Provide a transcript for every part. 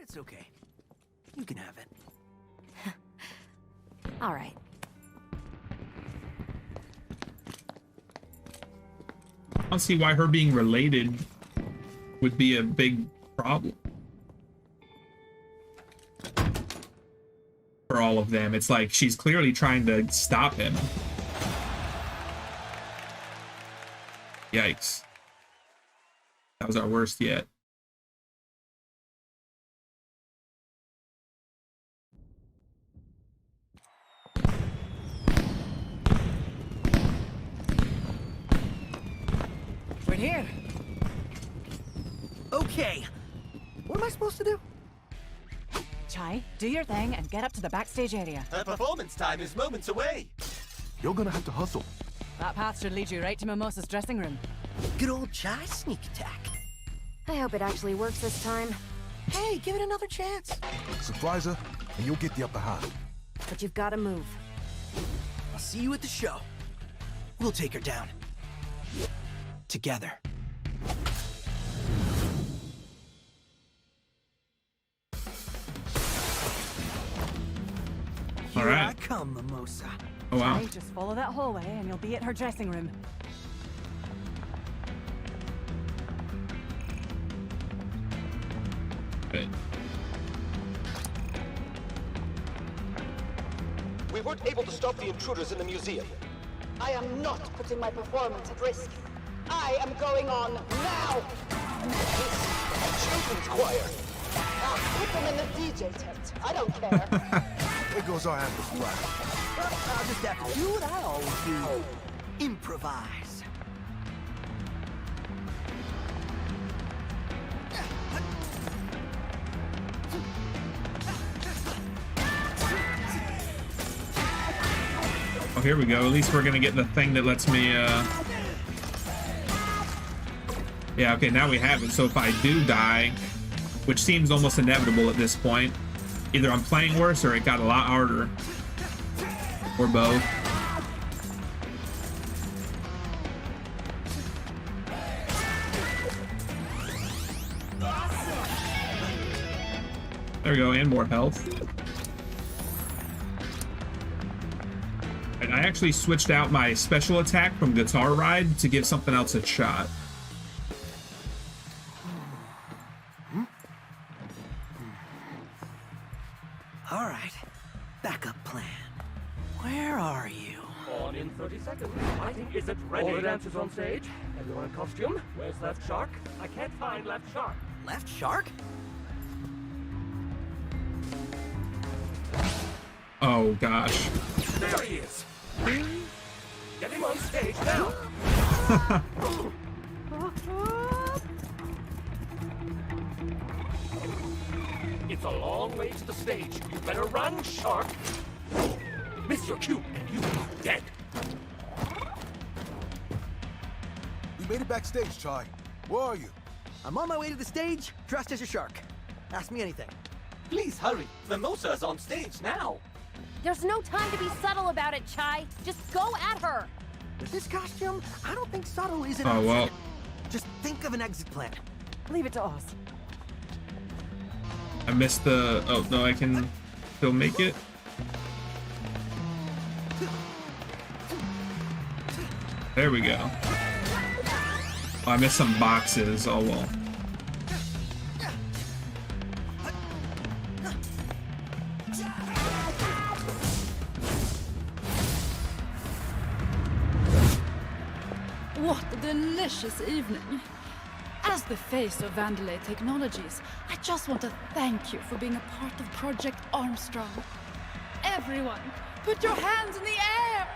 it's okay. You can have it. All right. I don't see why her being related would be a big problem for all of them. It's like she's clearly trying to stop him. Yikes. That was our worst yet. Right here. Okay. What am I supposed to do? Chai, do your thing and get up to the backstage area. Her performance time is moments away. You're gonna have to hustle. That path should lead you right to Mimosa's dressing room. Good old Chai sneak attack. I hope it actually works this time. Hey, give it another chance. Surprise her, and you'll get the upper hand. But you've got to move. I'll see you at the show. We'll take her down. Together. All Here right. I come, Mimosa. Oh wow. Chai, just follow that hallway and you'll be at her dressing room. Good. We weren't able to stop the intruders in the museum. I am not putting my performance at risk. I am going on now! This children's choir. I'll put them in the DJ tent. I don't care. There goes our ambush plan. I'll just have to do what I always do. Improvise. Oh, here we go. At least we're gonna get the thing that lets me, Yeah, okay, now we have it. So if I do die, which seems almost inevitable at this point, either I'm playing worse or it got a lot harder. Or both. There we go, and more health. And I actually switched out my special attack from Guitar Ride to give something else a shot. All right. Backup plan. Where are you? On in 30 seconds. Lighting isn't ready. All the dancers on stage. Everyone in costume. Where's Left Shark? I can't find Left Shark. Left shark? Oh gosh. There he is. Get him on stage now. It's a long way to the stage. You better run, Shark. Miss your cue, and you are dead. We made it backstage, Chai. Where are you? I'm on my way to the stage, dressed as a shark. Ask me anything. Please hurry. Mimosa's on stage now. There's no time to be subtle about it, Chai. Just go at her. With this costume, I don't think subtle is an Oh, option. well. Just think of an exit plan. Leave it to us. I missed the... Oh, no, I can still make it. There we go. Oh, I missed some boxes. Oh, well. What a delicious evening. As the face of Vandalay Technologies, I just want to thank you for being a part of Project Armstrong. Everyone, put your hands in the air!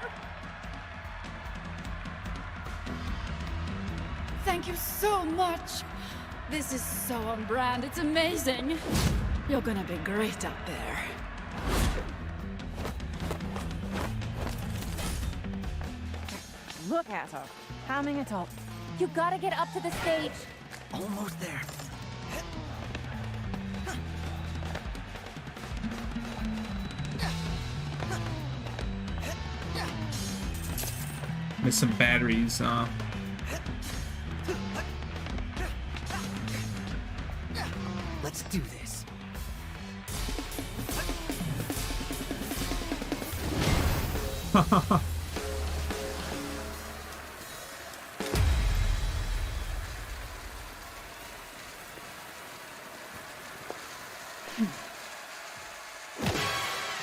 Thank you so much. This is so on brand, it's amazing. You're gonna be great up there. Look at her, hamming it up. You gotta get up to the stage. Almost there. Missed some batteries. Let's do this.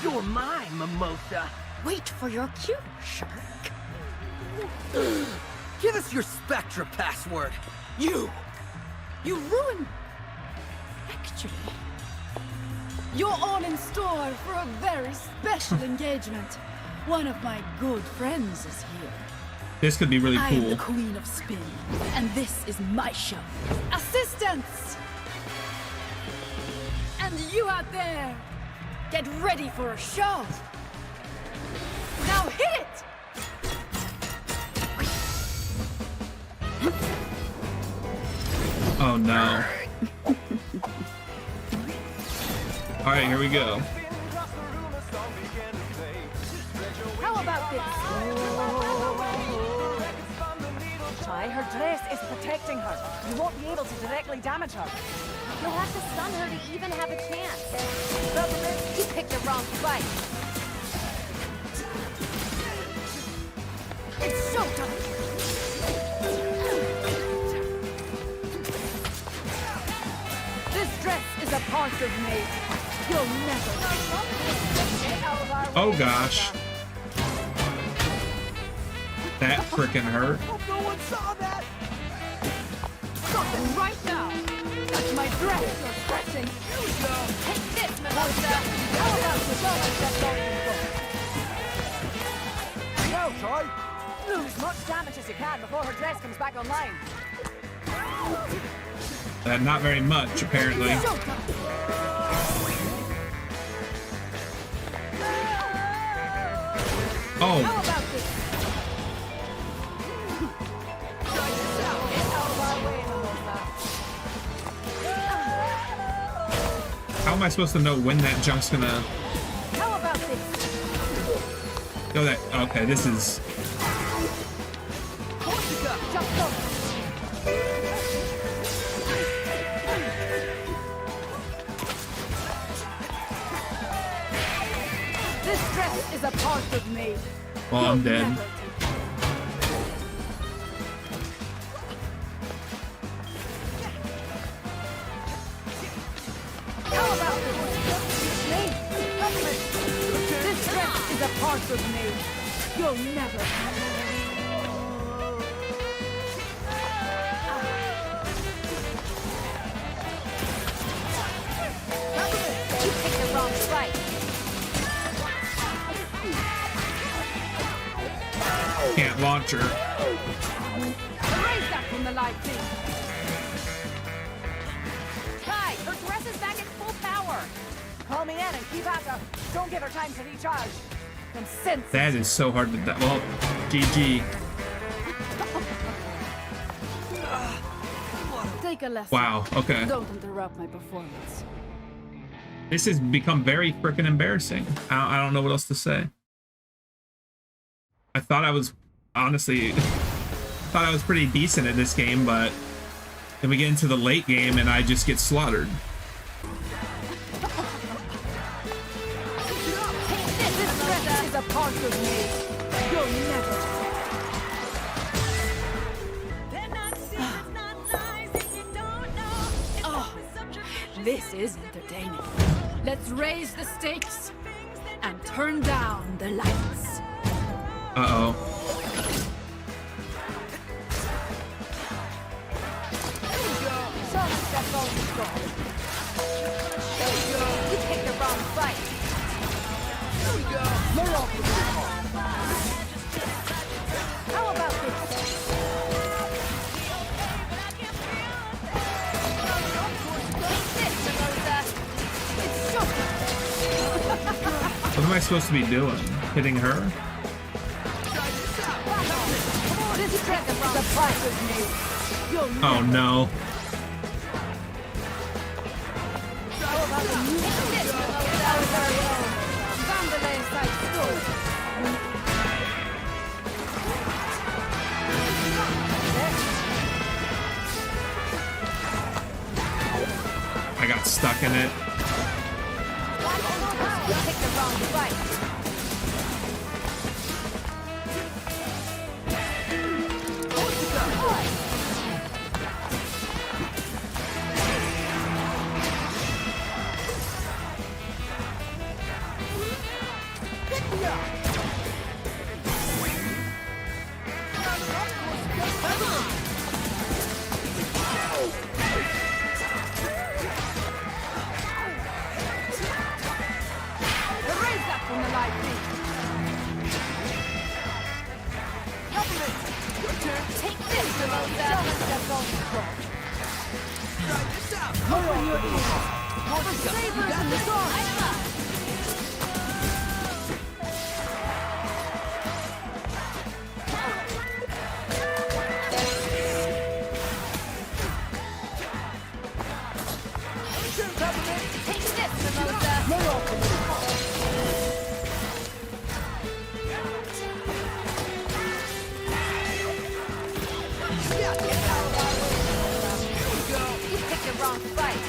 You're mine, Mimosa. Wait for your cue, Shark. Give us your Spectra password. You! You ruined. Actually, you're all in store for a very special engagement. One of my good friends is here. This could be really I am the cool. Queen of Spin, and this is my show. Assistance! And you out there, get ready for a show. Now hit it! Oh no. All right, here we go. How about this? Chai, her dress is protecting her. You won't be able to directly damage her. You'll have to stun her to even have a chance. You picked the wrong fight. It's showtime! This dress is a part of me. You'll never. Oh gosh. That frickin' hurt. Hope no one saw that. Stop them right now! That's my dress you're scratching! Take this, Mimosa. How about the Now, Chai. Do as much damage as you can before her dress comes back online. Not very much, apparently. How Oh, about this? how am I supposed to know when that junk's gonna... How about this? Oh, that... Okay, this is... Just go. This dress is a part of me. Well, I'm dead. Never. How about this? Me? This dress is a part of me. You'll never. You picked the wrong fight. Can't launch her. Erase that from the live feed. Kai, her dress is back at full power. Call me in and keep at her. Don't give her time to recharge. I'm sensitive. That is so hard to... Well, GG. Take a lesson. Wow, okay. Don't interrupt my performance. This has become very frickin' embarrassing. I don't know what else to say. I thought I was... Honestly... thought I was pretty decent at this game, but... then we get into the late game and I just get slaughtered. This dress is a part of me. You'll never. Oh, this is entertaining. Let's raise the stakes and turn down the lights. Uh-oh. You picked the wrong fight. How about this? Take this, Mimosa. It's showtime. What am I supposed to be doing? Hitting her? This dress is a part of me. You'll Oh never. no. I got stuck in it. You picked the wrong fight. Take this, Mimosa. Open your ears. Sabers in the dark. Light 'em up. Take this, Mimosa. You picked the wrong fight.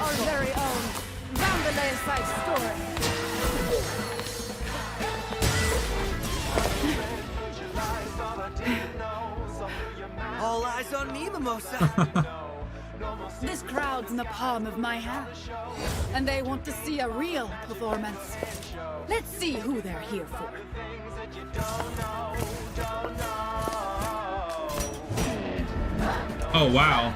Our very own Vandalay side story. All eyes on me, Mimosa. This crowd's in the palm of my hand, and they want to see a real performance. Let's see who they're here for. Oh, wow.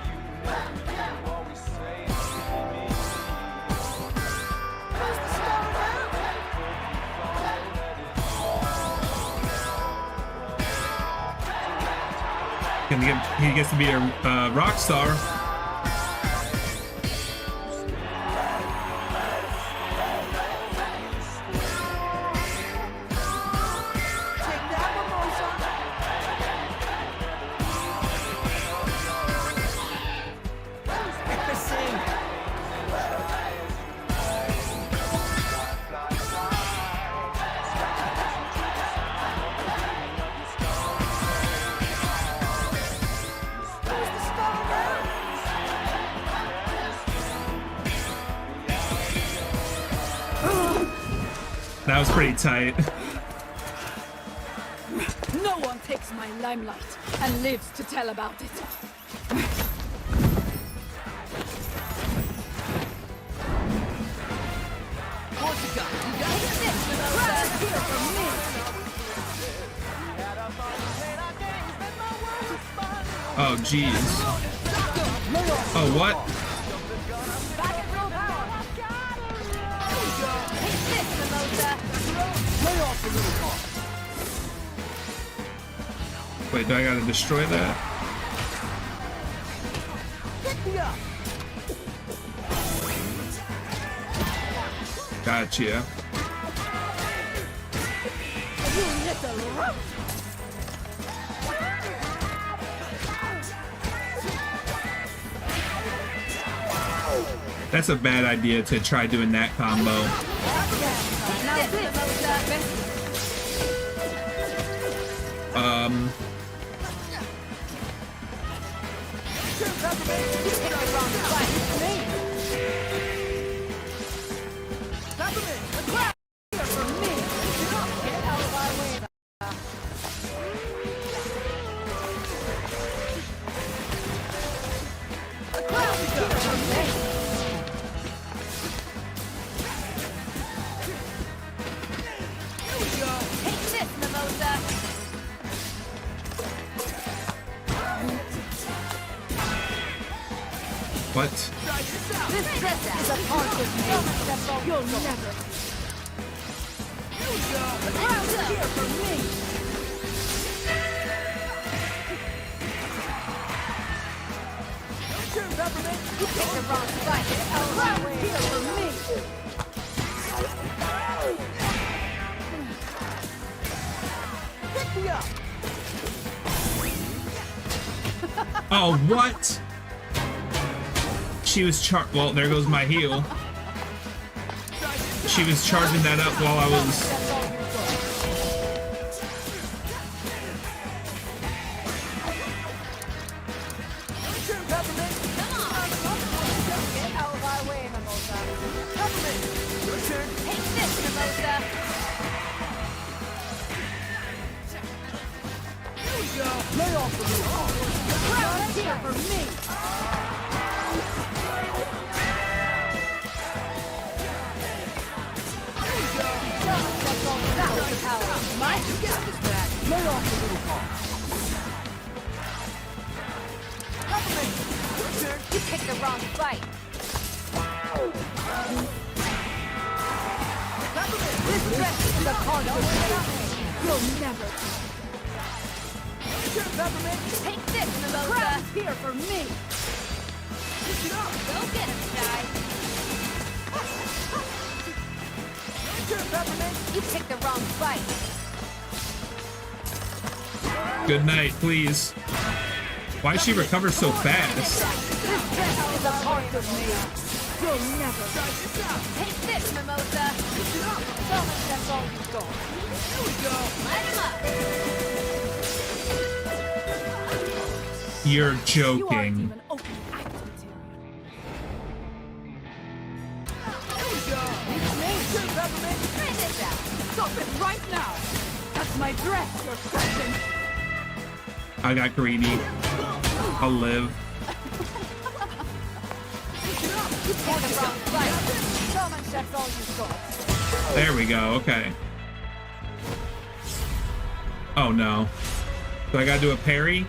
He gets to be a rock star. That was pretty tight. No one takes my limelight and lives to tell about it. Oh, jeez. Oh, what? Wait, do I gotta destroy that? Gotcha. That's a bad idea to try doing that combo. What? This dress is a part of me. You'll never. The crowd's here for me. You picked the wrong fight. The crowd's here for me. Pick me up. Oh, what? She was well, there goes my heal. She was charging that up while I was... Get out of my way, Mimosa. Take this, Mimosa. Lay off the roof. The crowd's here for me. Lay off the little car. You picked the wrong fight. This dress is a part of You'll never. Take this, Mimosa. Crown's here for me. Go get him, Shy. You picked the wrong fight. Good night, please. Why she recover so fast? This dress is a part of me. You'll never. Take this, Mimosa. Tell me that's all you've got. Here we go. Light him up. You're You aren't joking. even open act material. Try this out. Stop it right now. That's my dress you're touching. I got greedy. I'll live. You picked the wrong fight. Tell me that's all you've got. There we go. Okay. Oh no. Do I gotta do a parry?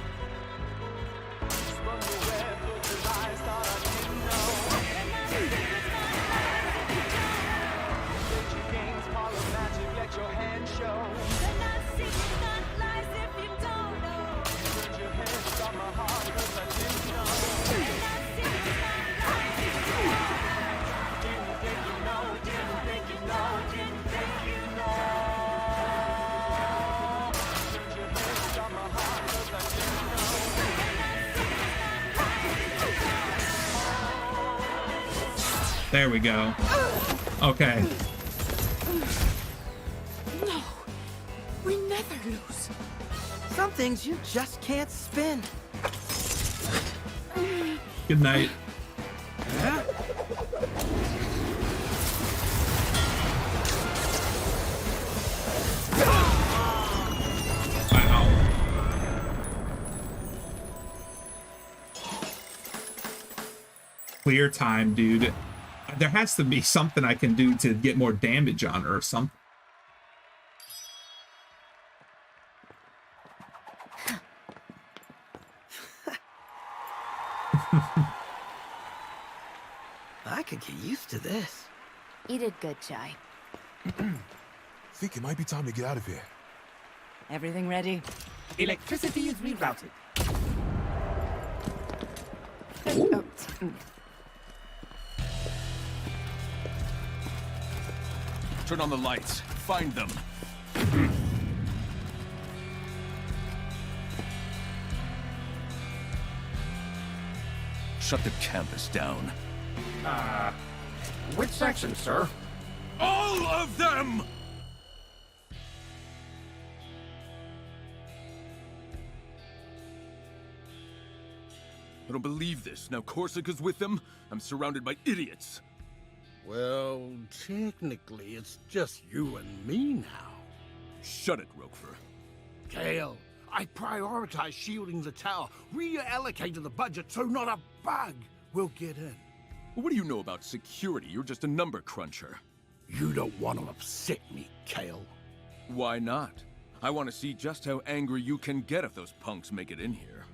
There we go. Okay. No, we never lose. Some things you just can't spin. Good night. Wow. Clear time, dude. There has to be something I can do to get more damage on her or something. I could get used to this. You did good, Shy. Think it might be time to get out of here. Everything ready? Electricity is rerouted. Turn on the lights. Find them. Shut the campus down. Which section, sir? All of them! I don't believe this. Now Corsica's with them. I'm surrounded by idiots. Well, technically, it's just you and me now. Shut it, Roquefort. Kale, I prioritize shielding the tower, reallocated the budget so not a bug will get in. What do you know about security? You're just a number cruncher. You don't want to upset me, Kale. Why not? I want to see just how angry you can get if those punks make it in here.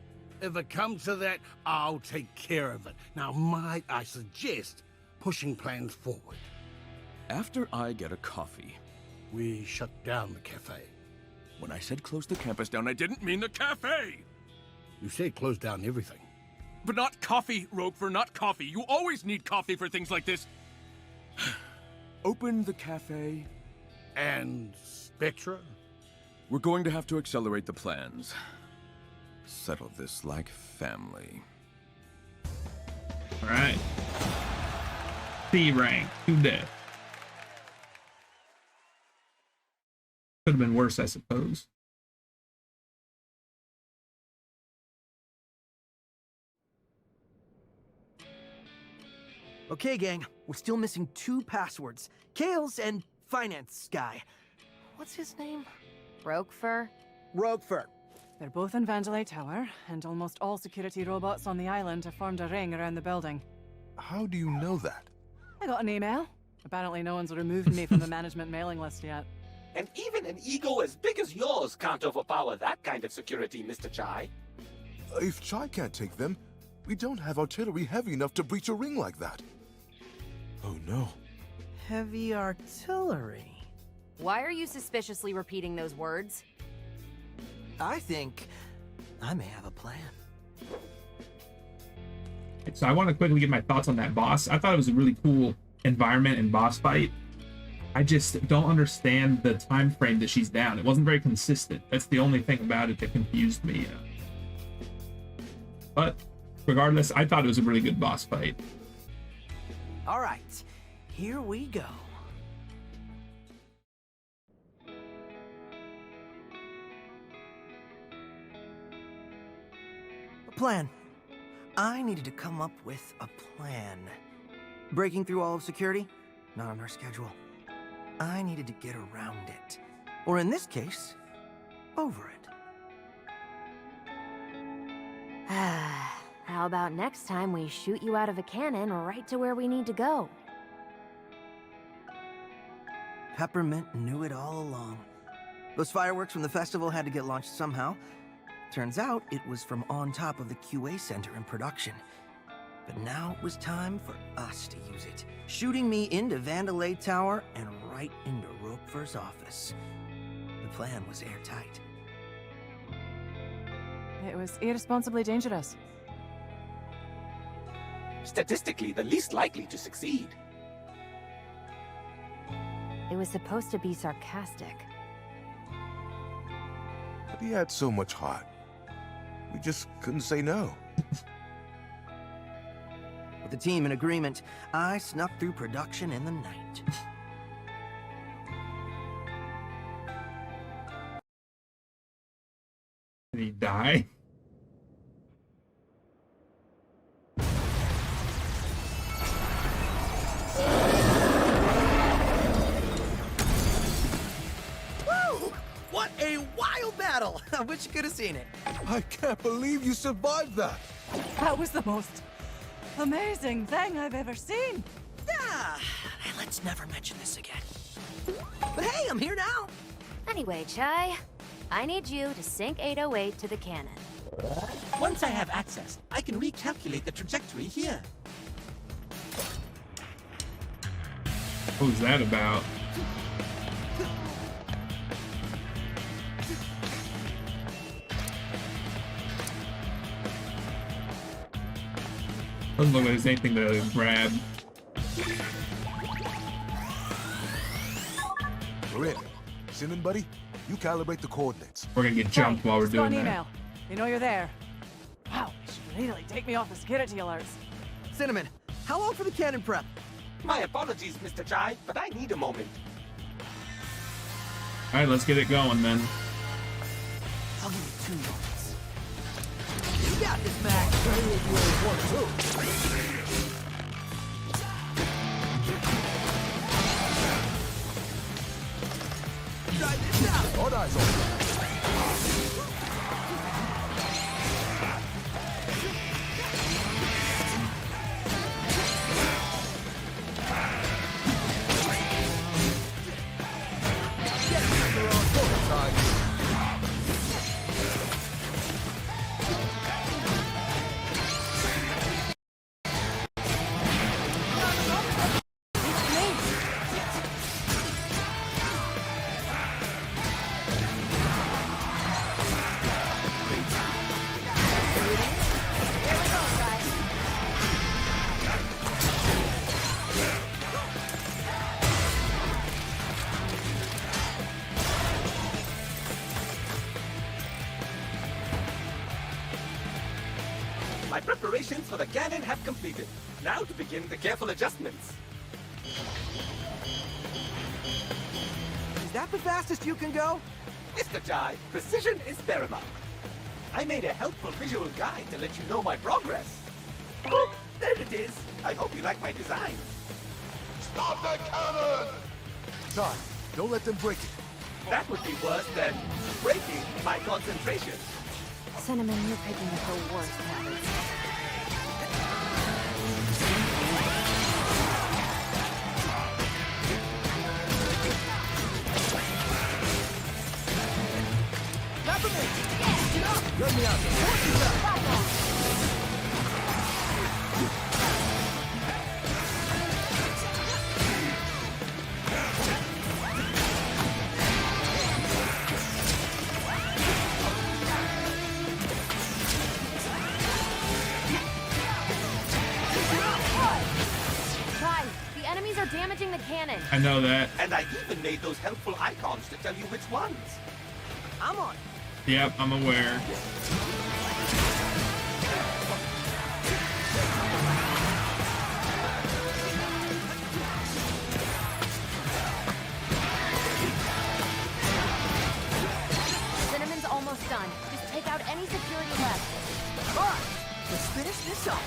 If it comes to that, I'll take care of it. Now, might I suggest pushing plans forward? After I get a coffee. We shut down the cafe. When I said close the campus down, I didn't mean the cafe! You said close down everything. But not coffee, Roquefort, not coffee. You always need coffee for things like this. Open the cafe. And Spectra? We're going to have to accelerate the plans. Settle this like family. All right. C rank to death. Could have been worse, I suppose. Okay, gang, we're still missing 2 passwords. Kale's and finance guy. What's his name? Roquefort? Roquefort. They're both in Vandalay Tower, and almost all security robots on the island have formed a ring around the building. How do you know that? I got an email. Apparently no one's removed me from the management mailing list yet. And even an ego as big as yours can't overpower that kind of security, Mr. Chai. If Chai can't take them, We don't have artillery heavy enough to breach a ring like that. Oh no. Heavy artillery. Why are you suspiciously repeating those words? I think I may have a plan. So I want to quickly give my thoughts on that boss. I thought it was a really cool environment and boss fight. I just don't understand the time frame that she's down. It wasn't very consistent. That's the only thing about it that confused me. But regardless, I thought it was a really good boss fight. All right, here we go. A plan. I needed to come up with a plan. Breaking through all of security? Not on our schedule. I needed to get around it. Or in this case, over it. How about next time we shoot you out of a cannon right to where we need to go? Peppermint knew it all along. Those fireworks from the festival had to get launched somehow. Turns out it was from on top of the QA center in production. But now it was time for us to use it, shooting me into Vandalay Tower and right into Roquefort's office. The plan was airtight. It was irresponsibly dangerous. Statistically, the least likely to succeed. It was supposed to be sarcastic. But he had so much heart. We just couldn't say no. With the team in agreement, I snuck through production in the night. Did he die? Woo! What a wild battle! I wish you could have seen it. I can't believe you survived that. That was the most amazing thing I've ever seen. Ah, let's never mention this again. But hey, I'm here now. Anyway, Chai, I need you to sink 808 to the cannon. Once I have access, I can recalculate the trajectory here. What was that about? Doesn't look like there's anything to grab. We're in. Cinnamon, buddy, you calibrate the coordinates. We're gonna get jumped while we're Just got doing an that. email. You know you're there. Wow, it should really take me off the security alerts. Cinnamon, how long for the cannon prep? My apologies, Mr. Chai, but I need a moment. Alright, let's get it going then. I'll give you 2 moments. You got this, Mac. Try this out. All eyes on. My preparations for the cannon have completed. Now to begin the careful adjustments. Is that the fastest you can go? Mr. Chai, precision is paramount. I made a helpful visual guide to let you know my progress. Oh, there it is. I hope you like my design. Stop the cannon! Chai, don't let them break it. That would be worse than breaking my concentration. Cinnamon, you're picking up the worst habits. Peppermint! Get up! Let me out there. cannon. I know that. And I even made those helpful icons to tell you which ones. I'm on. Yep, I'm aware. Cinnamon's almost done. Just take out any security left. All right, let's finish this up.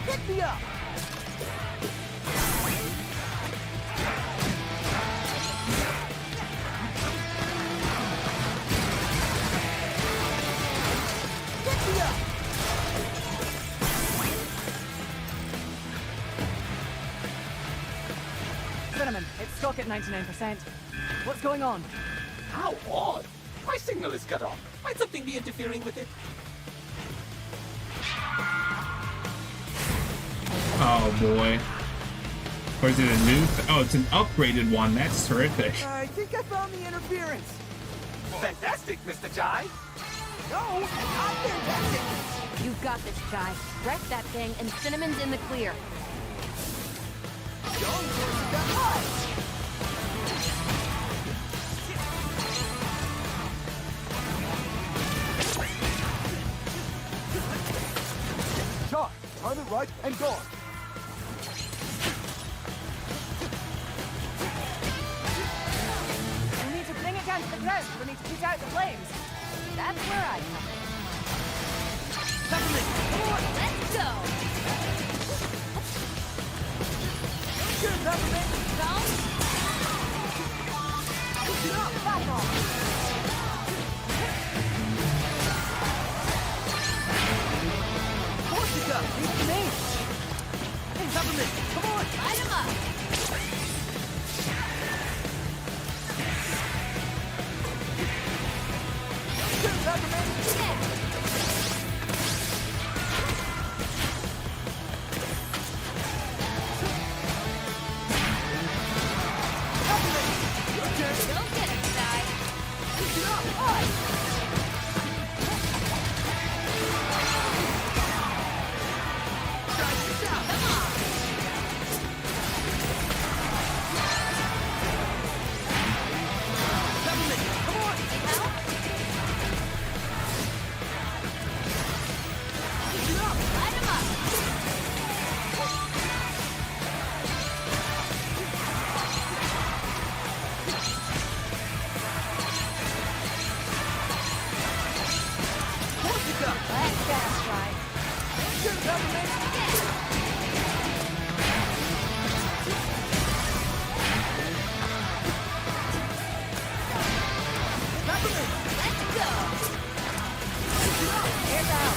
Hit me up. Hit me up. Cinnamon, it's stuck at 99%. What's going on? How odd. My signal is cut off. Might something be interfering with it? Oh boy. Or is it a new? Oh, it's an upgraded one. That's terrific. I think I found the interference. Fantastic, Mr. Jai. No, I'm fantastic. You've got this, Jai. Wreck that thing, and Cinnamon's in the clear. Don't worry, got us. Charge! Turn it right and go! We need to bring it down to the ground. We need to put out the flames. That's where I come. Peppermint, Let's go! good, Peppermint. Down. Push it up. Back off. Corsica, it's me. Hey, Peppermint, come on. Light him up. Good, Peppermint. Yeah. Don't get it, Jai. Push it up. High. Try this out. Come on. Peppermint, come on. Need help? Push it up. Light him up. Corsica. Let's gas, Jai. Good, Peppermint. Peppermint. Let's go. Push it up. Here's out.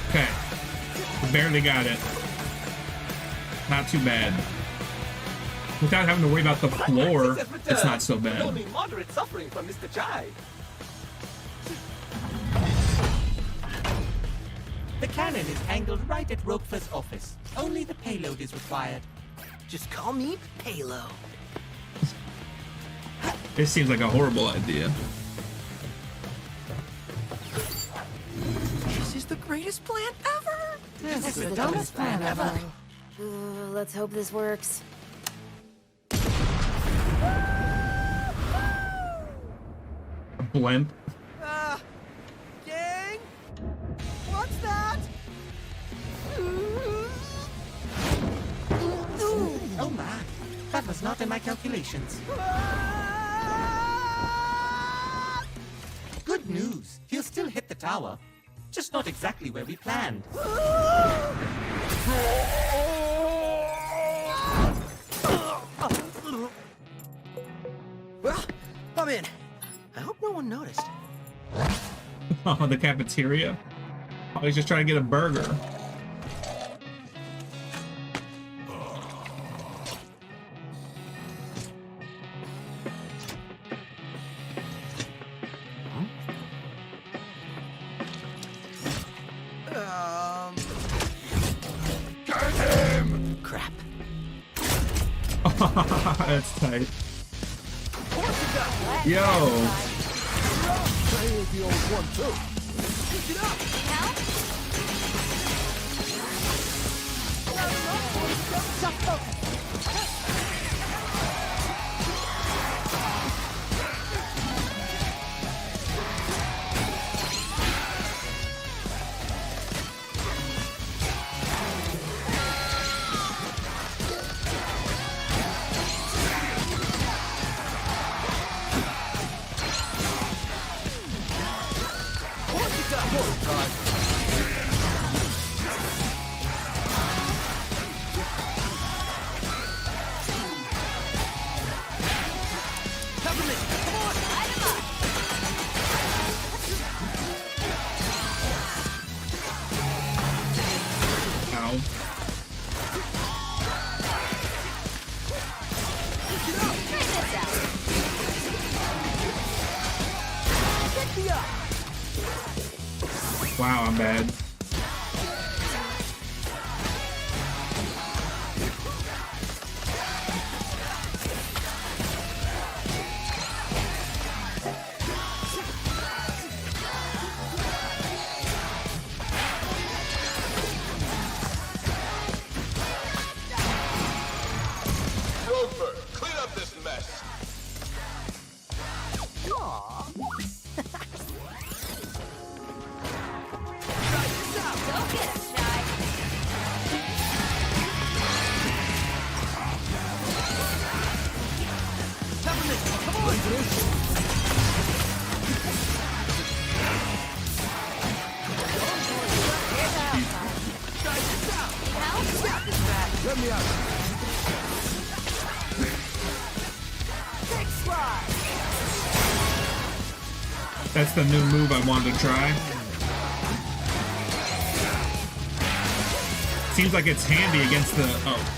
Okay. We barely got it. Not too bad. Without having to worry about the floor, Access returned, it's not so with bad. Only moderate suffering from Mr. Jai. The cannon is angled right at Roquefort's office. Only the payload is required. Just call me Palo. This seems like a horrible idea. This is the greatest plan ever. This is the dumbest plan ever. Let's hope this works. A blimp. Gang? What's that? Oh my, that was not in my calculations. Good news, he'll still hit the tower. Just not exactly where we planned. Well, I'm in. I hope no one noticed. Oh, the cafeteria? Oh, he's just trying to get a burger. Get him! Crap. That's tight. Yo. Here's the old one, too. Help? Just focus. Ow. Try this out. Wow, I'm bad. Rover, clean up this mess. Go get him, Shy. Help? Let me out. That's the new move I wanted to try. Seems like it's handy against the... Oh.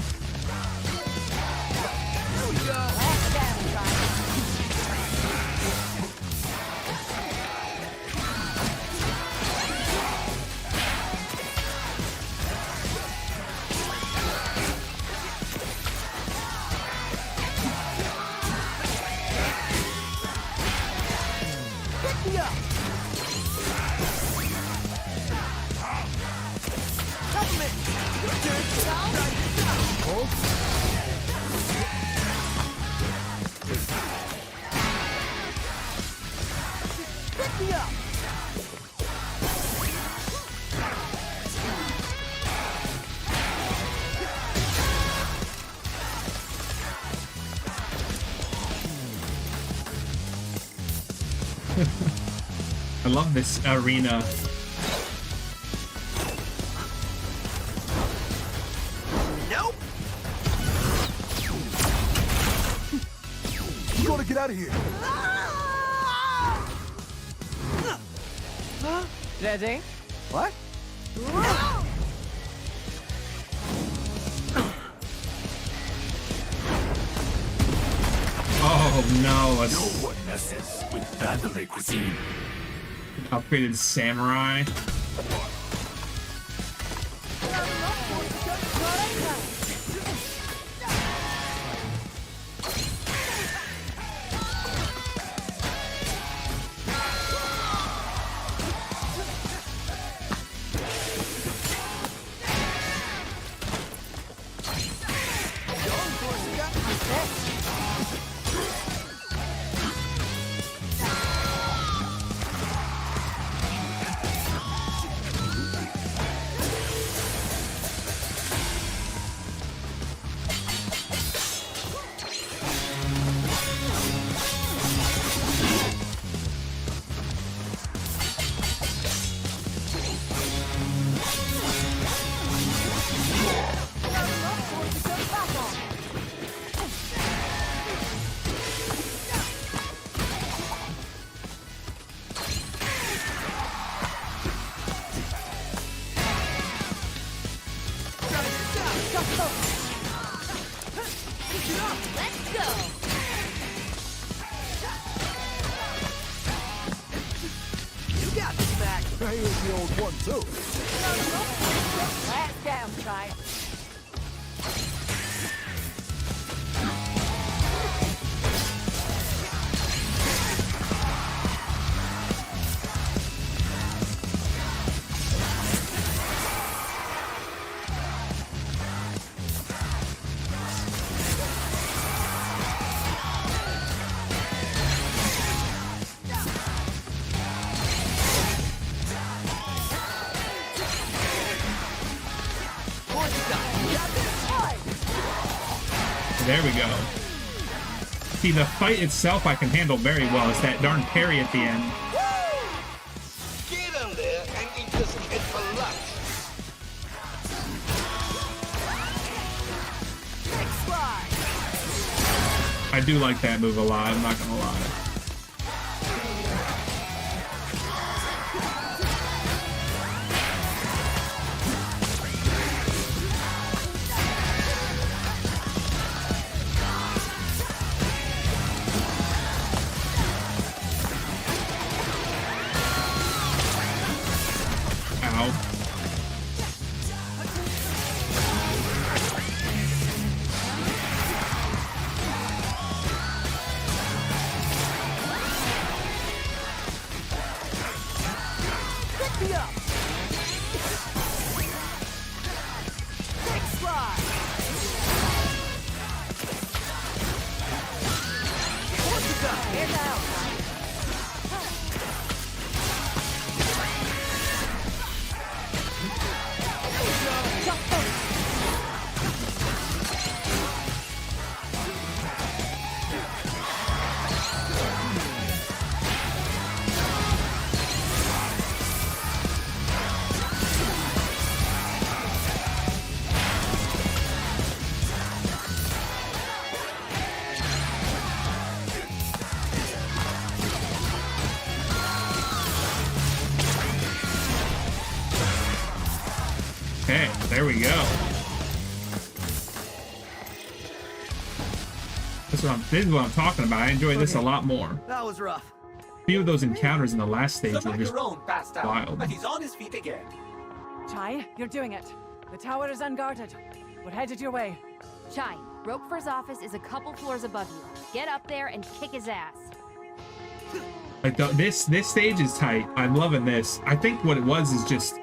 I love this arena. Nope. You gotta get out of here. Ready? What? Oh no, a No one messes with Vandalay cuisine. upgraded samurai. Let's go. You got this back. Here's the old one, too. Let's get him, Shy. There we go. See, the fight itself I can handle very well. It's that darn parry at the end. Get him there and eat this kid for lunch. I do like that move a lot, I'm not gonna lie. Ow. Okay, there we go. This is what I'm talking about. I enjoy this a lot more. That was rough. A few of those encounters in the last stage The were just macaron passed out, wild. but he's on his feet again. Chai, you're doing it. The tower is unguarded. We're headed your way. Chai, Roquefort's office is a couple floors above you. Get up there and kick his ass. Like this stage is tight. I'm loving this. I think what it was is just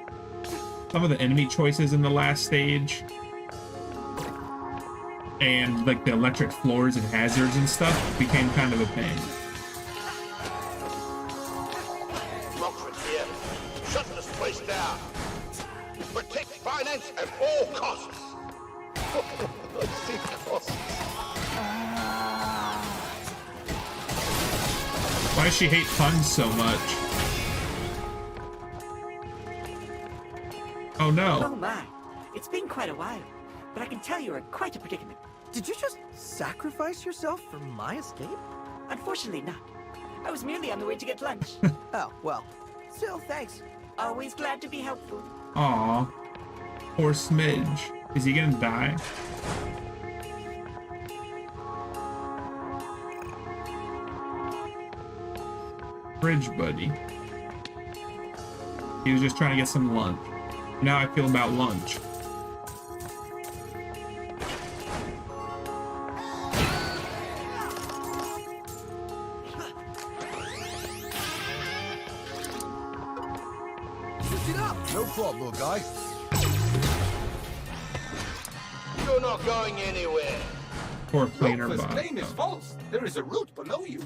some of the enemy choices in the last stage, and like the electric floors and hazards and stuff became kind of a pain. Rockford here. Shut this place down. Protect finance at all costs. I see costs. Why does she hate puns so much? Oh no. Oh my, it's been quite a while, but I can tell you're in quite a predicament. Did you just sacrifice yourself for my escape? Unfortunately not. I was merely on the way to get lunch. Oh, well, still, thanks. Always glad to be helpful. Aw. Poor Smidge. Is he gonna die? Bridge buddy. He was just trying to get some lunch. Now I feel about lunch. No problem, little guy. You're not going anywhere. Poor cleaner Roquefort's bot. claim is false. There is a route below you.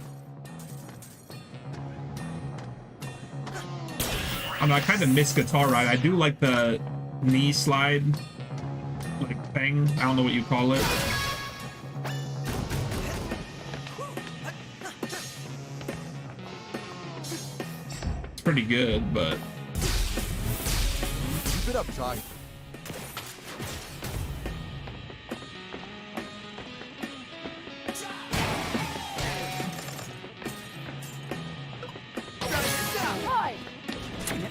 I don't know, I kind of miss Guitar Ride. I do like the knee slide, like, thing. I don't know what you call it. It's pretty good, but... Keep it up, Ty.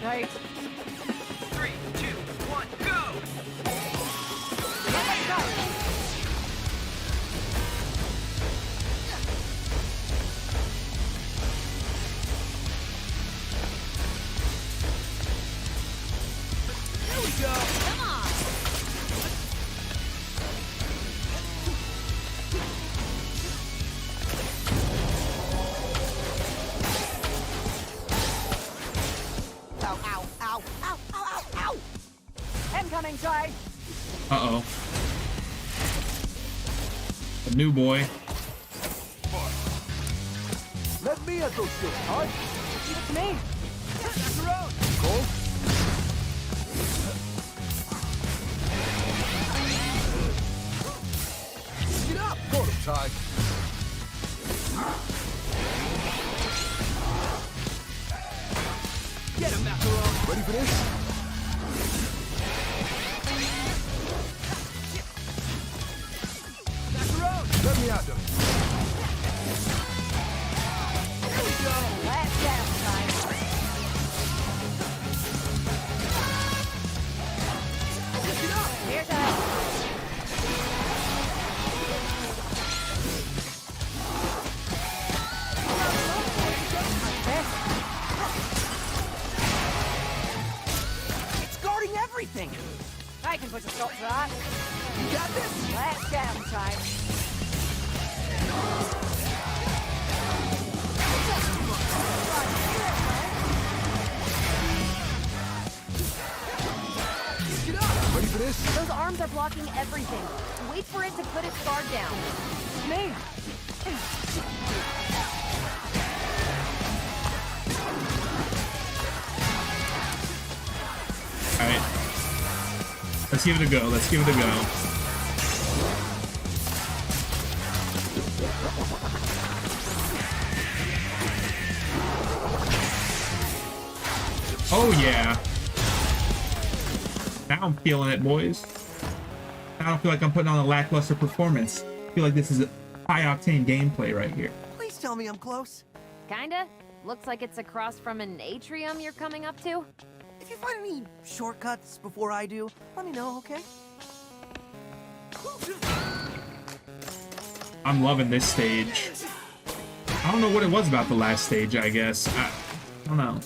Right. 3, 2, 1, go! There we go. Come on. Ow, ow, ow, ow, ow, ow, ow! Incoming, Chai. Uh-oh. A new boy. Let me at those shit, Ty. Leave it to me. That's your own. Cole? Get up, Cole. Ty. Get him, Macaron! Ready for this? Macaron! Let me at them. Here we go. Let's get him, Ty. Pick it up! Here's a help. It's guarding everything! I can put a stop to that. You got this? Let's get him, Ty. Ready for this? Those arms are blocking everything. Wait for it to put its guard down. Me. All right. Let's give it a go. Let's give it a go. Oh yeah. Now I'm feeling it, boys. I don't feel like I'm putting on a lackluster performance. I feel like this is a high-octane gameplay right here. Please tell me I'm close. Kinda. Looks like it's across from an atrium you're coming up to. If you find any shortcuts before I do, let me know, okay? I'm loving this stage. I don't know what it was about the last stage, I guess. I don't know.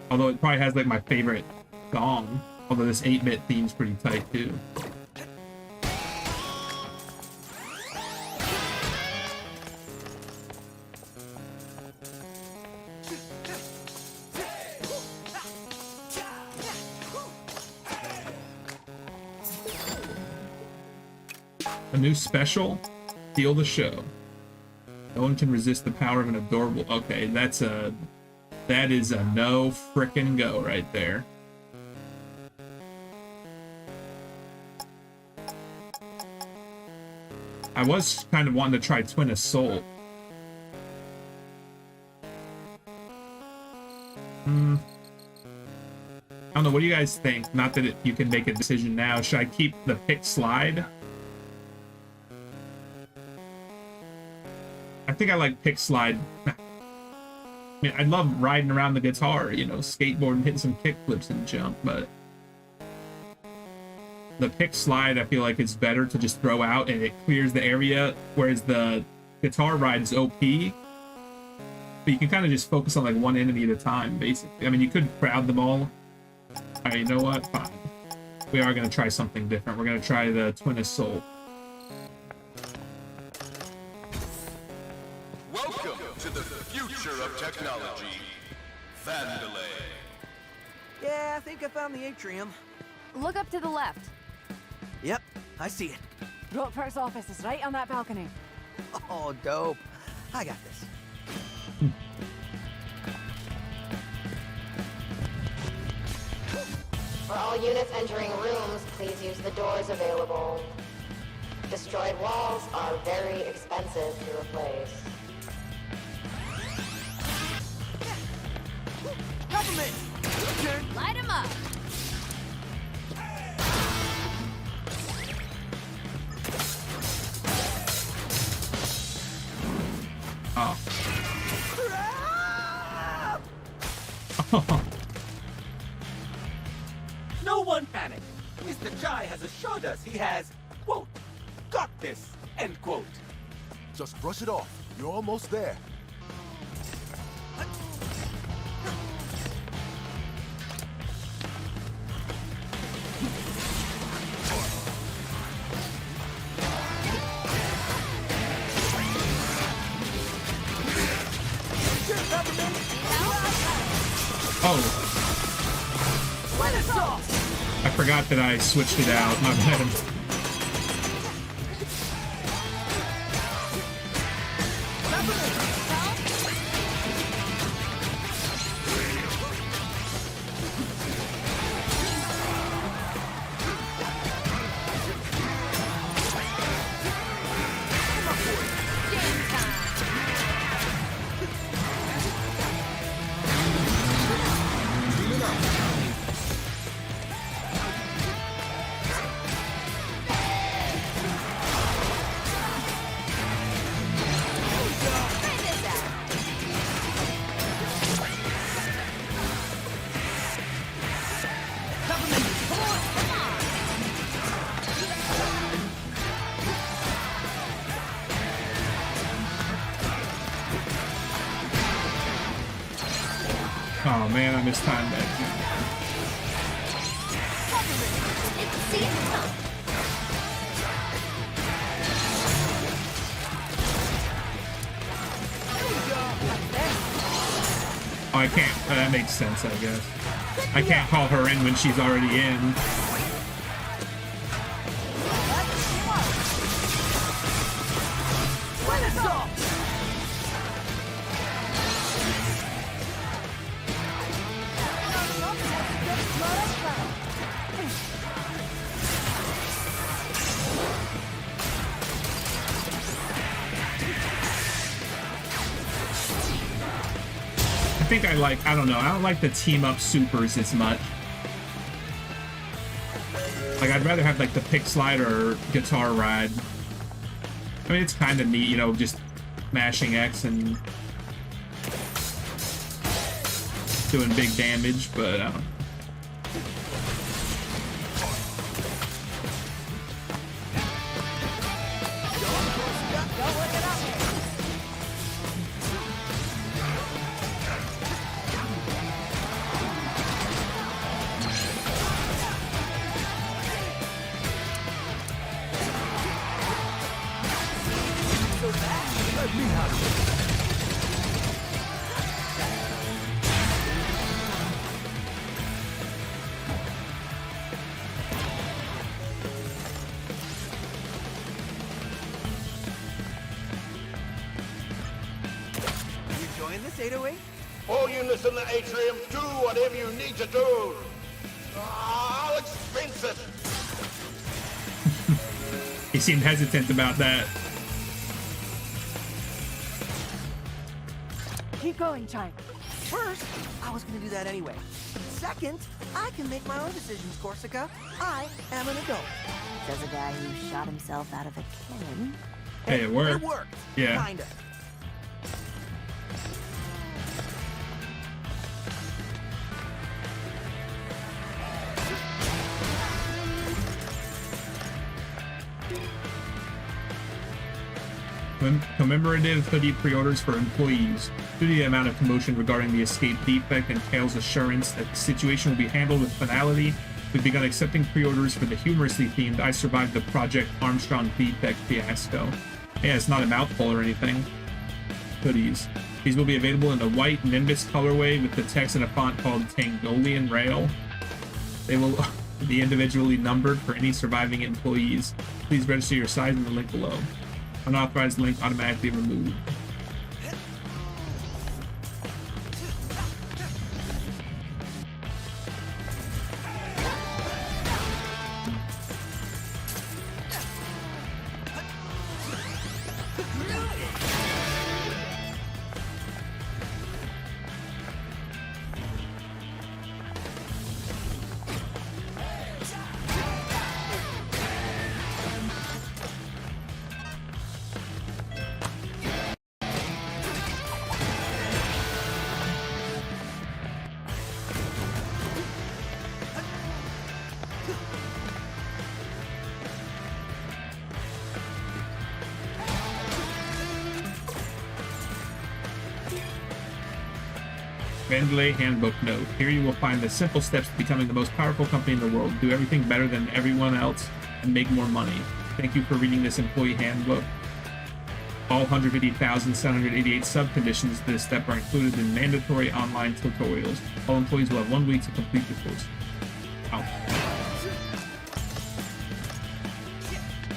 Although it probably has like my favorite song. Although this 8-bit theme's pretty tight too. A new special? Steal the show. No one can resist the power of an adorable... Okay, that is a no frickin' go right there. I was kind of wanting to try Twin Assault. I don't know, what do you guys think? Not that you can make a decision now. Should I keep the pick slide? I think I like pick slide. I mean, I love riding around the guitar, you know, skateboarding, hitting some kick flips and jump, but the pick slide I feel like is better to just throw out and it clears the area, whereas the guitar ride is OP. But you can kind of just focus on like one enemy at a time, basically. I mean, you could crowd them all. Alright, you know what? Fine. We are going to try something different. We're going to try the Twin Assault. Welcome to the future of technology. Vandalay. Yeah, I think I found the atrium. Look up to the left. Yep, I see it. Rockford's office is right on that balcony. Oh, dope. I got this. For all units entering rooms, please use the doors available. Destroyed walls are very expensive to replace. Peppermint! Your turn! Light 'em up! Oh. No one panic. Mr. Chai has assured us he has, quote, got this, end quote. Just brush it off. You're almost there. Oh. I forgot that I switched it out. My bad. Oh man, I mistimed that. Oh, I can't. That makes sense, I guess. I can't call her in when she's already in. I think I don't know, I don't like the team up supers as much. Like, I'd rather have like the pick slide or guitar ride. I mean, it's kind of neat, you know, just mashing X and doing big damage, but I don't know. All units in the atrium, do whatever you need to do. I'll expense it. He seemed hesitant about that. Keep going, Chai. First, I was gonna do that anyway. Second, I can make my own decisions, Corsica. I am an adult. Says a guy who shot himself out of a cannon. Hey, it worked. It worked. Yeah. Kinda. Commemorative hoodie pre-orders for employees. Due to the amount of commotion regarding the escape defect and Kale's assurance that the situation will be handled with finality, we've begun accepting pre-orders for the humorously themed I Survived the Project Armstrong defect fiasco. Yeah, it's not a mouthful or anything. Hoodies. These will be available in a white Nimbus colorway with the text in a font called Tangolian Rail. They will be individually numbered for any surviving employees. Please register your size in the link below. Unauthorized link automatically removed. Vandalay Handbook Note. Here you will find the simple steps to becoming the most powerful company in the world. Do everything better than everyone else and make more money. Thank you for reading this employee handbook. All 150,788 sub-conditions to this step are included in mandatory online tutorials. All employees will have 1 week to complete the course. Wow.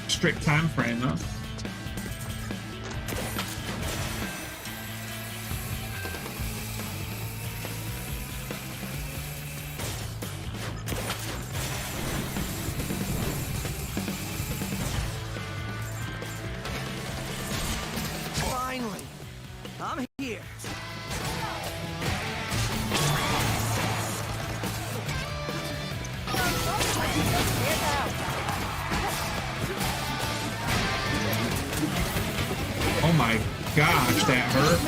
Strict time frame, huh? I'm here. Oh my gosh, that hurt.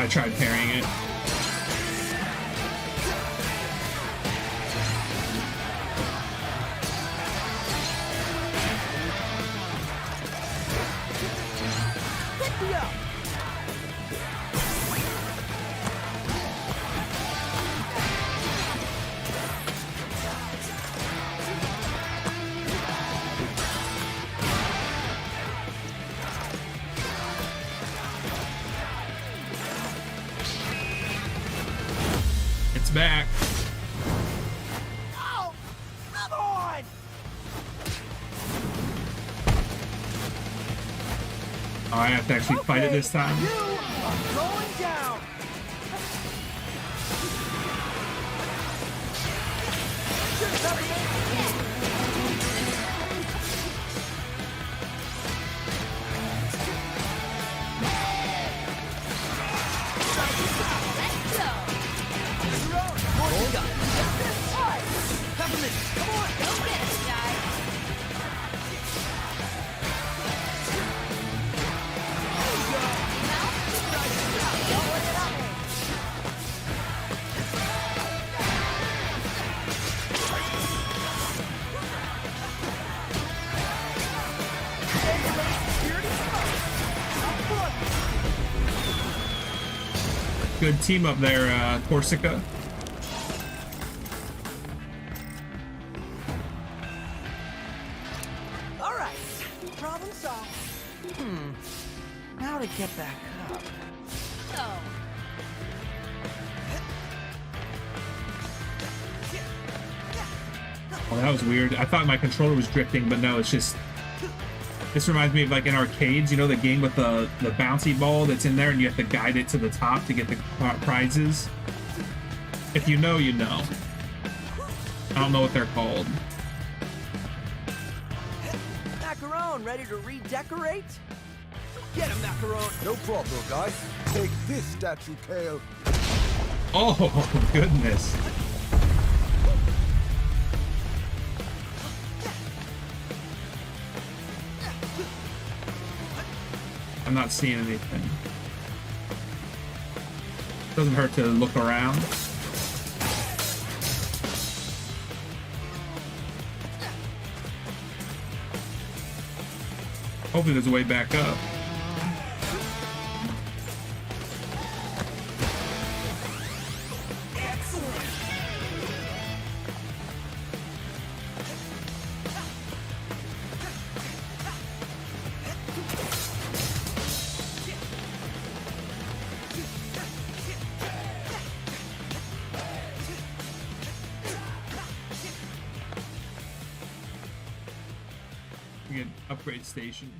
I tried parrying it. It's back. Oh, come on! Oh, I have to actually fight it this time. You are going down. Peppermint, come on, go get it, guy. Good team up there, Corsica. All right, problem solved. Now to get back up. Oh. Oh, that was weird. I thought my controller was drifting, but no, it's just... This reminds me of like in arcades, you know, the game with the bouncy ball that's in there and you have to guide it to the top to get the prizes. If you know, you know. I don't know what they're called. Macaron, ready to redecorate? Get him, Macaron. No problem, guys. Take this statue, Kale. Oh, goodness. I'm not seeing anything. Doesn't hurt to look around. Hopefully there's a way back up. We get upgrade station.